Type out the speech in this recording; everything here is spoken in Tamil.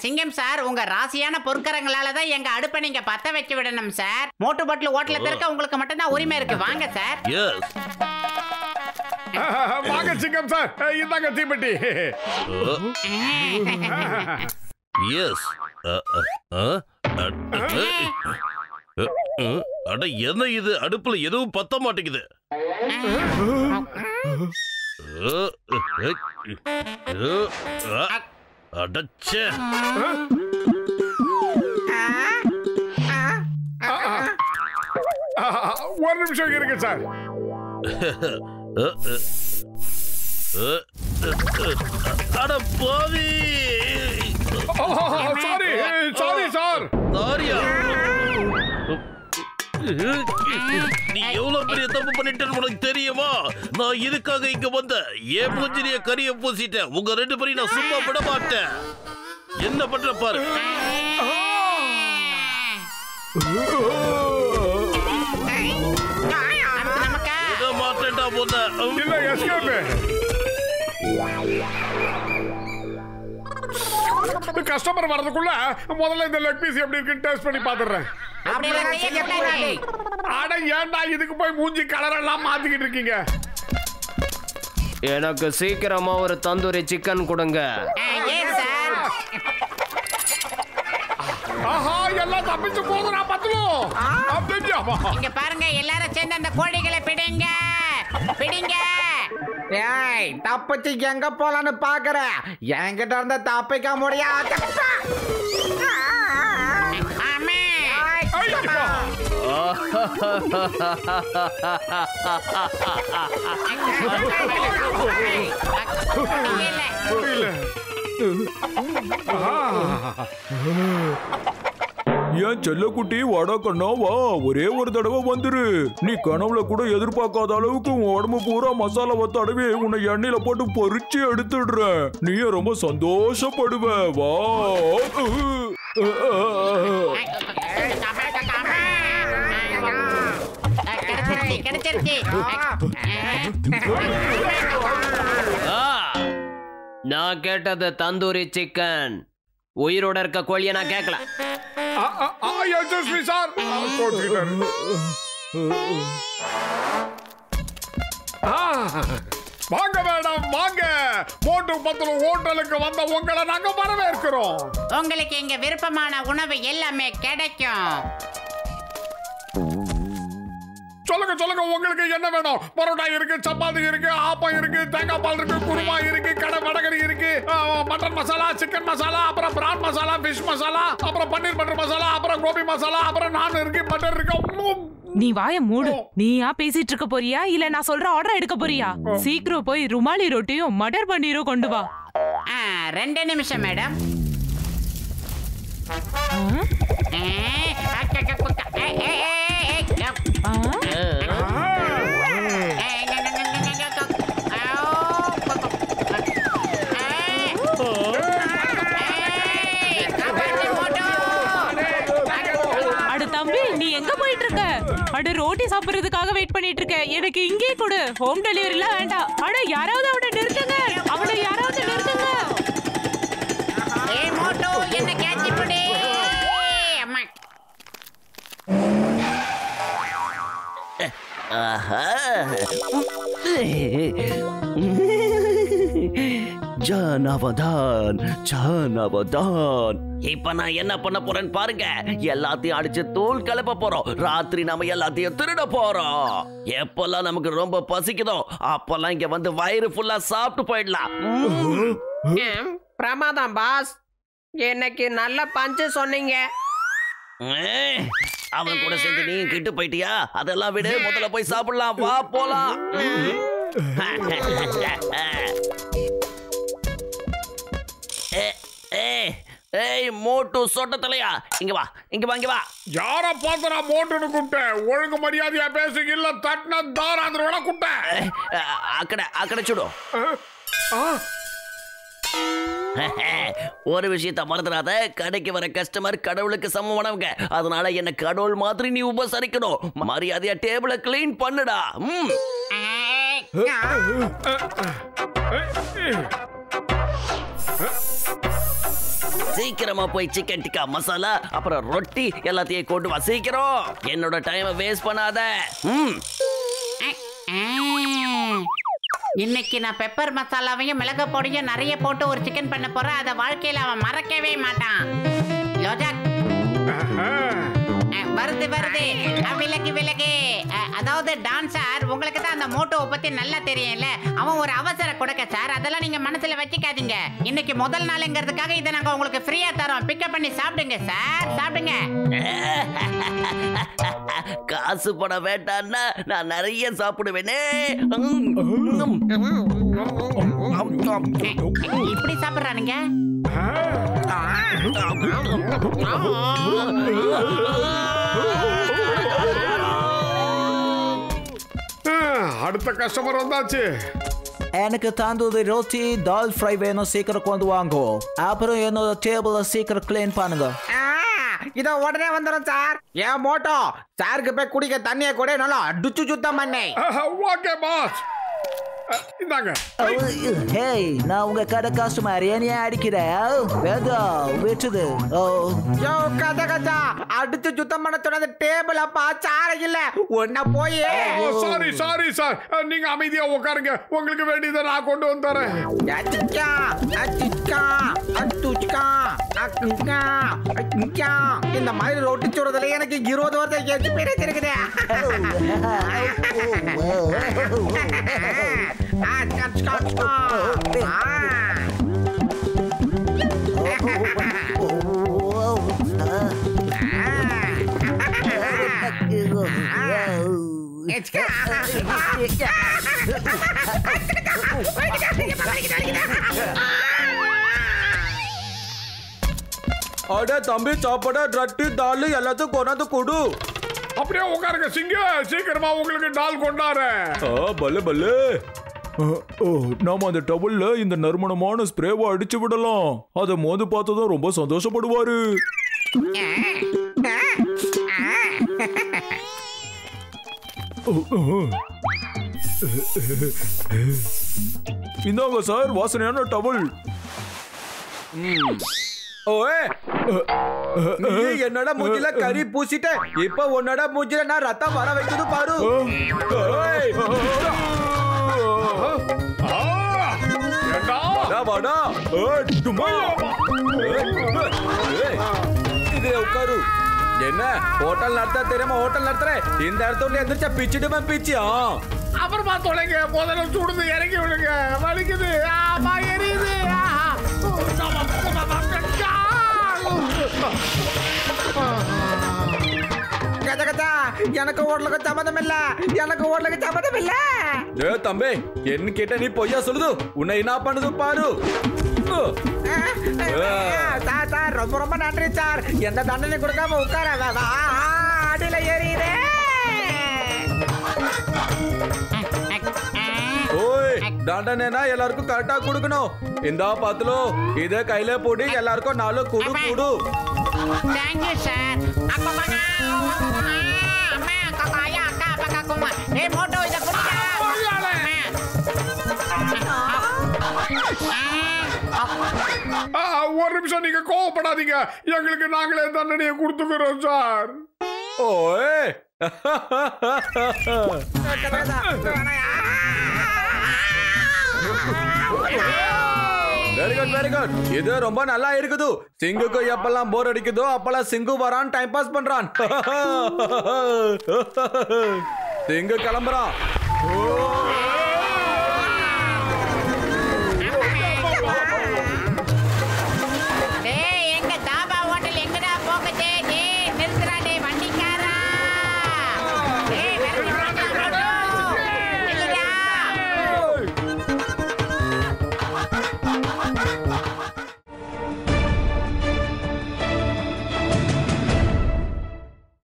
சிங்கம் சார், உங்க ராசியான பொற்கரங்களால தான் எங்க அடுப்பை நீங்க பத்த வைக்க விடணும் சார். மோட்டு பாட்டில் ஓட்டல திறக்க உங்களுக்கு மட்டும் தான் உரிமை இருக்கு. வாங்க சார். வாங்க சிங்கம் சார், இந்தாங்க தீப்பெட்டி. எஸ். அட என்ன இது, அடுப்புல எதுவும் பத்த மாட்டேங்குது. அடச்சே. ஒரு நிமிஷம் இருக்கு சார். அட பாவி. Sorry sorry sir. சாரியா? நீ எவ்வளவு பெரிய தப்பு பண்ணிட்டேன்னு உனக்கு தெரியுமா? நான் இதுக்காக இங்க வந்த ஏன் மூஞ்சிரிய கரிய பூசிட்டேன். உங்க ரெண்டு பேரையும் நான் சும்மா விட மாட்டேன். என்ன பண்ற பாரு. மாட்டேன்டா போன இல்ல எஸ்கேப். கஸ்டமர் வரதுக்குள்ள முதல்ல இந்த லெக் பீஸ் எப்படி இருக்குன்னு டெஸ்ட் பண்ணி பாத்துறேன். அட ஏன்டா இதுக்கு போய் மூஞ்சி கலர் எல்லாம் மாத்திக்கிட்டு இருக்கீங்க? எனக்கு சீக்கிரமா ஒரு தந்தூரி சிக்கன் கொடுங்க. ஆஹா, எல்லாம் தப்பிச்சு போகுதுடா பத்துலும். இங்க பாருங்க, எல்லாரும் சேர்ந்து அந்த கோழிகளை பிடிங்க பிடிங்க. ஏய், தப்பிச்சு எங்க போலான்னு பாக்குற? என்கிட்ட இருந்த தப்பிக்க முடியாது. ஏன் செல்லக்குட்டி வாடா கண்ணா வா, ஒரே ஒரு தடவை வந்துரு. நீ கனவுல கூட எதிர்பார்க்காத அளவுக்கு உன் உடம்பு பூரா மசாலாவை தடவி உன்னை எண்ணெயில போட்டு பொரிச்சு எடுத்துடுறேன். நீயே ரொம்ப சந்தோஷப்படுவ. வா. நான் கேட்டது தந்தூரி சிக்கன். உயிரோட இருக்க கோழிய நான் கேட்கல. வாங்க மேடம், வாங்க. மோட்டு பத்துல ஹோட்டலுக்கு வந்த உங்களை நாங்க வரவேற்கிறோம். உங்களுக்கு எங்க விருப்பமான உணவு எல்லாமே கிடைக்கும். சொல்லுங்க சொல்லுங்க, உங்களுக்கு என்ன வேணும்? பரோட்டா இருக்கு, சப்பாத்தி இருக்கு, ஆப்பம் இருக்கு, தேங்காய் பால் இருக்கு, குருமா இருக்கு, கடை வடகரி இருக்கு, மட்டன் மசாலா, சிக்கன் மசாலா, அப்புறம் பிரான் மசாலா, ஃபிஷ் மசாலா, அப்புறம் பன்னீர் பட்டர் மசாலா, அப்புறம் கோபி மசாலா, அப்புறம் நான் இருக்கு, பட்டர் இருக்கு. நீ வாய மூடு. நீயா பேசிட்டு இருக்க போறியா இல்ல நான் சொல்ற ஆர்டர் எடுக்க போறியா? சீக்கிரம் போய் ருமாலி ரொட்டியும் மட்டர் பன்னீரும் கொண்டு வா. 2 நிமிஷம் மேடம். அட தம்பி, நீ எங்க போயிட்டு இருக்க? அட ரோட்டி சாப்பிடுறதுக்காக வெயிட் பண்ணிட்டு இருக்க. எனக்கு இங்கே கொடு. ஹோம் டெலிவரில வேண்டாம். அட யாராவது அவனை நிறுத்துங்க. அவனை யாராவது நிறுத்துங்க. ஏய் மோட்டோ, என்ன கேட்சி புடி. அம்மா. ஆஹா. ஜானவதான் ஜானவதான். இப்ப நான் என்ன பண்ண போறேன்னு பாருங்க. எல்லாத்தையும் அடிச்சு தூள் கலப்ப போறோம். ராத்திரி நாம எல்லாத்தையும் திருட போறோம். எப்பெல்லாம் நமக்கு ரொம்ப பசிக்குதோ அப்பெல்லாம் இங்க வந்து வயிறு ஃபுல்லா சாப்பிட்டு போயிடலாம். பிரமாதம் பாஸ். எனக்கு நல்ல பஞ்சு சொன்னீங்க. அவன் கூட சேர்ந்து நீ கிட்டு போயிட்டியா? அதெல்லாம் விடு, முதல்ல போய் சாப்பிடலாம். வா போலாம். ஏய் மோட்டு மோட்டு சொட்ட தலையா, இங்க வா, இங்க வா, இங்க வா. யார பார்த்து நான் மோட்டுன்னு கூப்பிட்டேன்? ஒழுங்கு மரியாதையா பேசு, இல்ல தட்டின தாராந்திரோட கூப்பிட்டேன். அக்கட சுடு. ஒரு விஷயத்த மறந்துடாத, கடைக்கு வர கஸ்டமர் கடவுளுக்கு சமமானவங்க. அதனால என்ன கடவுள் மாதிரி நீ உபசரிக்கணும். மரியாதையா டேபிள கிளீன் பண்ணுடா. சீக்கிரமா போய் சிக்கன் டிக்கா மசாலா அப்புறம் ரொட்டி எல்லாத்தையும் கொண்டு வா. சீக்கிரம், என்னோட டைமை வேஸ்ட் பண்ணாத. இன்னைக்கு நான் பெப்பர் மசாலாவையும் மிளகு பொடியும் நிறைய போட்டு ஒரு சிக்கன் பண்ண போறேன். அதை வாழ்க்கையில அவன் மறக்கவே மாட்டான். லோஜாக் வருது வருது, விலகு விலகு. அதாவது டான்சர், உங்களுக்கு தான் அந்த மோட்டோவை பத்தி நல்லா தெரியும்ல. அவன் ஒரு அவசர கொடுக்க சார், அதெல்லாம் நீங்க மனசுல வச்சுக்காதீங்க. இன்னைக்கு முதல் நாளுங்கிறதுக்காக இதை நாங்க உங்களுக்கு ஃப்ரீயா தரோம். பிக்கப் பண்ணி சாப்பிடுங்க சார், சாப்பிடுங்க. காசு பண வேண்டான்னா நான் நிறைய சாப்பிடுவேனே. இப்படி சாப்பிடுறானுங்க. அடுத்த கஸ்டமர் வந்தாச்சு. எனக்கு தந்தூரி ரொட்டி தால் ஃப்ரை வேணும், சீக்கிரம் கொண்டு வாங்கோ. அப்புறம் என்னோட டேபிள சீக்கிரம் கிளீன் பண்ணுங்க. இதோ உடனே வந்துடும் சார். ஏன் மோட்டோ சாருக்கு போய் குடிக்க தண்ணியை கூட நல்லா அடிச்சு சுத்தம் பண்ணே. ஓகே பாஸ், இந்தாங்க. ஹேய், நான் உங்க கடை கஸ்டமர், ஏனியா அடிக்கிறேன்? வேண்டாம், விட்டுது. யோ கதை கதா, அடிச்சு சுத்தம் பண்ண சொன்னது டேபிள் அப்பா, சார இல்ல. ஒன்ன போய். சாரி சாரி சார், நீங்க அமைதியா உட்காருங்க. உங்களுக்கு வேண்டியதை நான் கொண்டு வந்துறேன். இந்த மாதிரி ரொட்டி சுடுறதுல எனக்கு 20 வருஷம் எக்ஸ்பீரியன்ஸ் இருக்குது. அட தம்பி, சாப்பாடு ரொட்டி தால் எல்லாத்தையும் கொண்டாந்து கொடு. அப்படியே உட்காருங்க சிங்க, சீக்கிரமா உங்களுக்கு டால் கொண்டாறேன். பல்ல பல்ல. நாம அந்த டபுள்ல இந்த நறுமணமான ஸ்ப்ரேவை அடிச்சு விடலாம். அதை மோந்து பார்த்ததும் ரொம்ப சந்தோஷப்படுவாரு. இந்தாங்க சார், வாசனையான டபுள். என்னோட மூஞ்சில கறி பூசிட்டு இப்ப உன்னோட மூஞ்சில நான் ரத்தம் வர வைக்குது பாரு. உட்காரு. என்ன ஹோட்டல் நடத்த தெரியாம ஹோட்டல் நடத்துறேன். இந்த இடத்துல எந்திரிச்சா பிச்சுடுமே பிச்சியா. அப்புறமா தொலைங்க, முதல்ல சுடுது இறக்கி விடுங்க. வலிக்குது, ஆமா எரியுது. எனக்கு ஓட்டலுக்கு சம்மதம் இல்ல, எனக்கு ஓட்டலுக்கு சம்மதம் இல்ல. தம்பி, என்ன கேட்ட நீ பொய்யா சொல்லுது. உன்னை என்ன பண்ணுது பாரு. சார் ரொம்ப ரொம்ப நன்றி சார். எந்த தண்டனை கொடுக்காம உட்கார அடியில ஏறிடுறேன். தண்டனைனா எல்லாருக்கும் கரெக்டா கொடுக்கணும். இந்த பாத்துலோ இத கையில போட்டு எல்லாருக்கும் 4 குடு குடு. Thank you sir. Aku mana? Amma kakaya akka apa kakuma. Hey moto iத குடிடா. ஒரு நிமிஷம், நீங்க கோவப்படாதீங்க. எங்களுக்கு நாங்களே தண்டனையை கொடுத்துக்கிறோம் சார். ஓய், வெரி குட் வெரி குட். இது ரொம்ப நல்லா இருக்குது. சிங்குக்கு எப்பெல்லாம் போர் அடிக்குதோ அப்பெல்லாம் சிங்கு வரான், டைம் பாஸ் பண்றான். சிங்கு கிளம்புறான்.